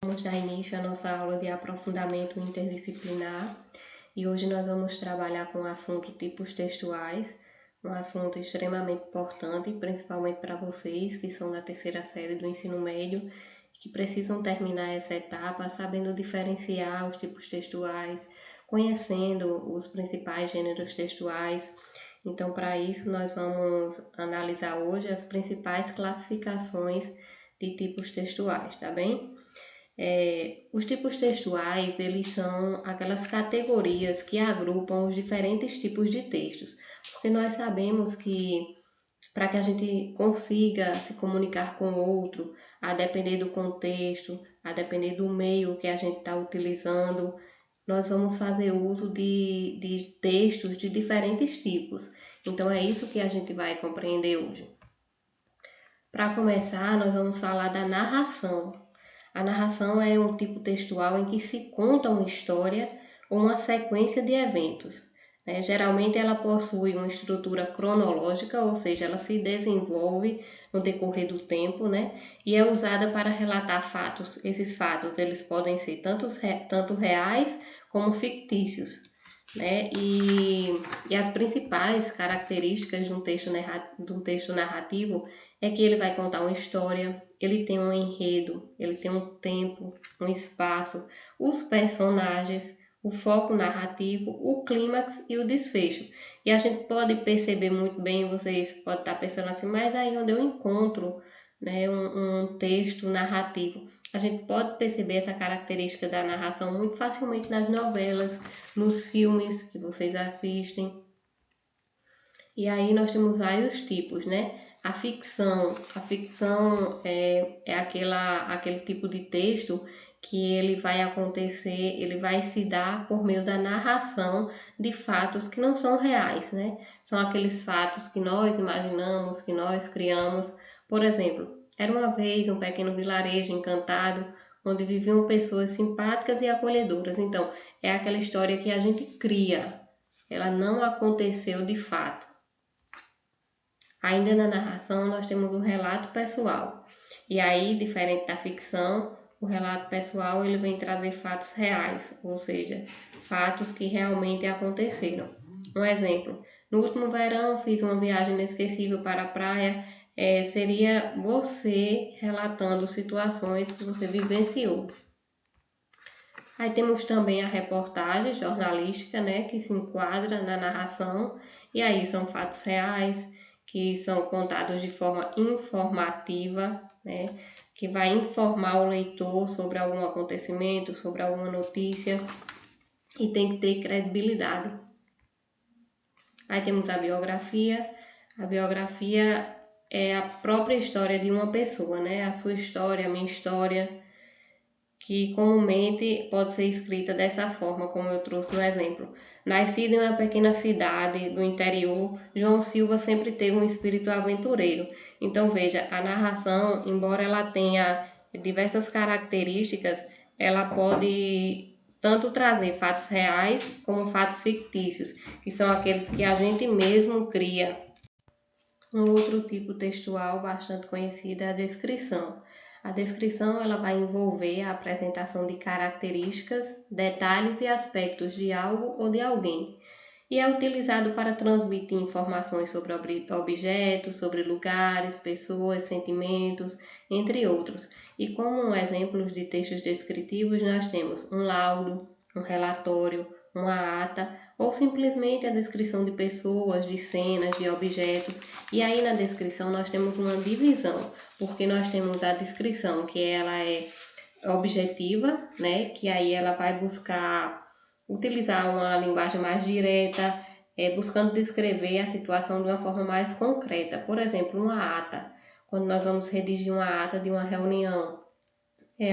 Vamos dar início à nossa aula de aprofundamento interdisciplinar e hoje nós vamos trabalhar com o assunto tipos textuais, um assunto extremamente importante, principalmente para vocês que são da terceira série do ensino médio, que precisam terminar essa etapa sabendo diferenciar os tipos textuais, conhecendo os principais gêneros textuais. Então, para isso, nós vamos analisar hoje as principais classificações de tipos textuais, tá bem? Os tipos textuais, eles são aquelas categorias que agrupam os diferentes tipos de textos, porque nós sabemos que para que a gente consiga se comunicar com o outro, a depender do contexto, a depender do meio que a gente está utilizando, nós vamos fazer uso de textos de diferentes tipos. Então é isso que a gente vai compreender hoje. Para começar, nós vamos falar da narração. A narração é um tipo textual em que se conta uma história ou uma sequência de eventos. Geralmente ela possui uma estrutura cronológica, ou seja, ela se desenvolve no decorrer do tempo, e é usada para relatar fatos. Esses fatos eles podem ser tanto reais como fictícios. E as principais características de um texto narrativo é que ele vai contar uma história, ele tem um enredo, ele tem um tempo, um espaço, os personagens, o foco narrativo, o clímax e o desfecho. E a gente pode perceber muito bem, vocês podem estar pensando assim, mas aí onde eu encontro um texto narrativo? A gente pode perceber essa característica da narração muito facilmente nas novelas, nos filmes que vocês assistem. E aí nós temos vários tipos, A ficção é aquele tipo de texto que ele vai acontecer, ele vai se dar por meio da narração de fatos que não são reais, São aqueles fatos que nós imaginamos, que nós criamos. Por exemplo, era uma vez um pequeno vilarejo encantado onde viviam pessoas simpáticas e acolhedoras. Então, é aquela história que a gente cria, ela não aconteceu de fato. Ainda na narração, nós temos o relato pessoal. E aí, diferente da ficção, o relato pessoal ele vem trazer fatos reais, ou seja, fatos que realmente aconteceram. Um exemplo, no último verão fiz uma viagem inesquecível para a praia, seria você relatando situações que você vivenciou. Aí temos também a reportagem jornalística, que se enquadra na narração, e aí são fatos reais, que são contados de forma informativa, que vai informar o leitor sobre algum acontecimento, sobre alguma notícia, e tem que ter credibilidade. Aí temos a biografia. A biografia é a própria história de uma pessoa, A sua história, a minha história, que comumente pode ser escrita dessa forma, como eu trouxe no exemplo. Nascido em uma pequena cidade do interior, João Silva sempre teve um espírito aventureiro. Então veja, a narração, embora ela tenha diversas características, ela pode tanto trazer fatos reais como fatos fictícios, que são aqueles que a gente mesmo cria. Um outro tipo textual bastante conhecido é a descrição. A descrição ela vai envolver a apresentação de características, detalhes e aspectos de algo ou de alguém. E é utilizado para transmitir informações sobre objetos, sobre lugares, pessoas, sentimentos, entre outros. E como exemplos de textos descritivos, nós temos um laudo, um relatório, uma ata ou simplesmente a descrição de pessoas, de cenas, de objetos. E aí na descrição nós temos uma divisão, porque nós temos a descrição que ela é objetiva, que aí ela vai buscar utilizar uma linguagem mais direta, buscando descrever a situação de uma forma mais concreta. Por exemplo, uma ata. Quando nós vamos redigir uma ata de uma reunião,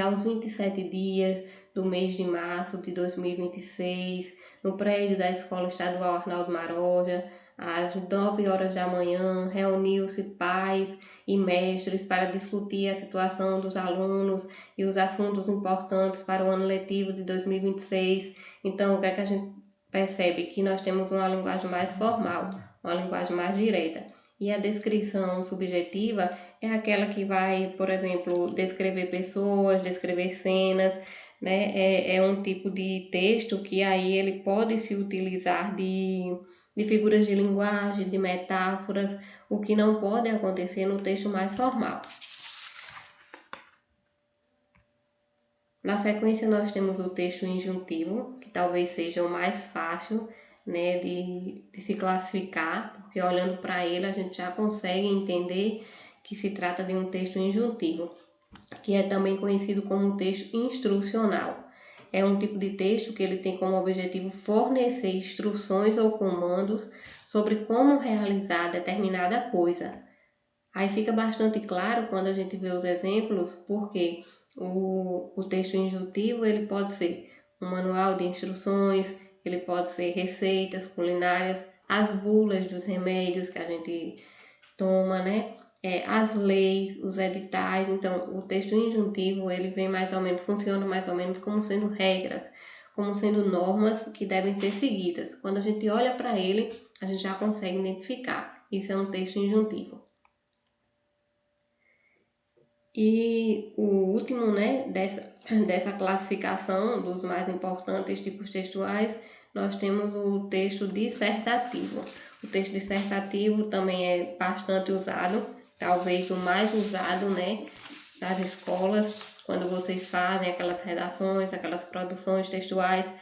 aos 27 dias do mês de março de 2026, no prédio da Escola Estadual Arnaldo Maroja, às 9 horas da manhã, reuniu-se pais e mestres para discutir a situação dos alunos e os assuntos importantes para o ano letivo de 2026. Então, o que é que a gente percebe? Que nós temos uma linguagem mais formal, uma linguagem mais direta. E a descrição subjetiva é aquela que vai, por exemplo, descrever pessoas, descrever cenas, né? É um tipo de texto que aí ele pode se utilizar de figuras de linguagem, de metáforas, o que não pode acontecer no texto mais formal. Na sequência, nós temos o texto injuntivo, que talvez seja o mais fácil, né, de se classificar, porque olhando para ele a gente já consegue entender que se trata de um texto injuntivo, que é também conhecido como um texto instrucional. É um tipo de texto que ele tem como objetivo fornecer instruções ou comandos sobre como realizar determinada coisa. Aí fica bastante claro quando a gente vê os exemplos, porque o texto injuntivo ele pode ser um manual de instruções, ele pode ser receitas culinárias, as bulas dos remédios que a gente toma, né? As leis, os editais. Então, o texto injuntivo ele vem mais ou menos, funciona mais ou menos como sendo regras, como sendo normas que devem ser seguidas. Quando a gente olha para ele, a gente já consegue identificar. Isso é um texto injuntivo. E o último, né, dessa classificação dos mais importantes tipos textuais, nós temos o texto dissertativo. O texto dissertativo também é bastante usado, talvez o mais usado, né, nas escolas, quando vocês fazem aquelas redações, aquelas produções textuais.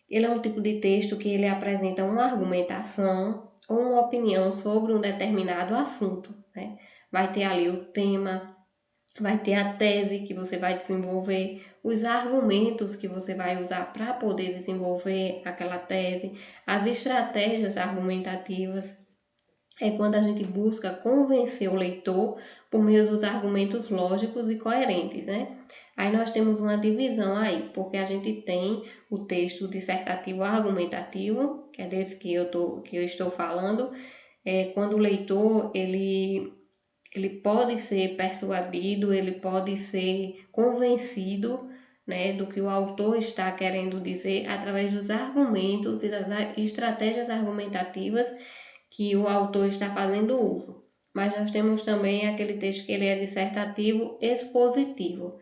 Ele é um tipo de texto que ele apresenta uma argumentação ou uma opinião sobre um determinado assunto, né? Vai ter ali o tema, vai ter a tese que você vai desenvolver, os argumentos que você vai usar para poder desenvolver aquela tese, as estratégias argumentativas. É quando a gente busca convencer o leitor por meio dos argumentos lógicos e coerentes, né? Aí nós temos uma divisão aí, porque a gente tem o texto dissertativo argumentativo, que é desse que eu estou falando, quando o leitor ele pode ser persuadido, ele pode ser convencido, né, do que o autor está querendo dizer através dos argumentos e das estratégias argumentativas que o autor está fazendo uso. Mas nós temos também aquele texto que ele é dissertativo expositivo.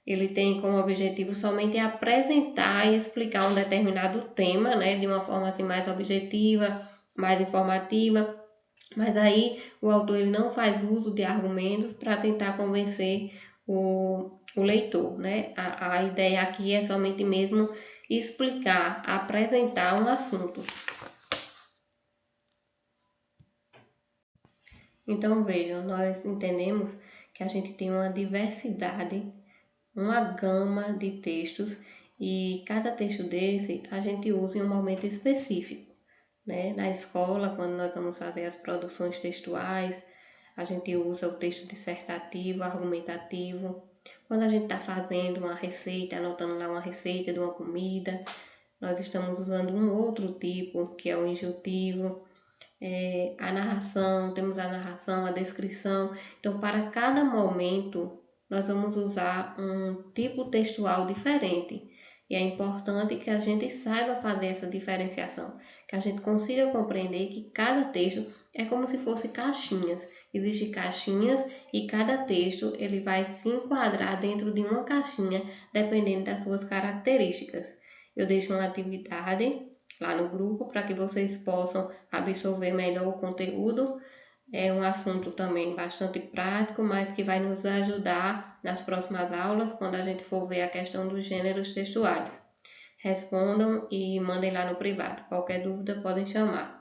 Ele tem como objetivo somente apresentar e explicar um determinado tema, né, de uma forma assim mais objetiva, mais informativa. Mas aí o autor ele não faz uso de argumentos para tentar convencer o leitor, né? A ideia aqui é somente mesmo explicar, apresentar um assunto. Então vejam, nós entendemos que a gente tem uma diversidade, uma gama de textos e cada texto desse a gente usa em um momento específico, né? Na escola, quando nós vamos fazer as produções textuais, a gente usa o texto dissertativo, argumentativo. Quando a gente está fazendo uma receita, anotando lá uma receita de uma comida, nós estamos usando um outro tipo, que é o injuntivo. A narração, temos a narração, a descrição. Então, para cada momento, nós vamos usar um tipo textual diferente. E é importante que a gente saiba fazer essa diferenciação, que a gente consiga compreender que cada texto é como se fosse caixinhas. Existem caixinhas e cada texto ele vai se enquadrar dentro de uma caixinha, dependendo das suas características. Eu deixo uma atividade lá no grupo para que vocês possam absorver melhor o conteúdo. É um assunto também bastante prático, mas que vai nos ajudar nas próximas aulas, quando a gente for ver a questão dos gêneros textuais. Respondam e mandem lá no privado. Qualquer dúvida podem chamar.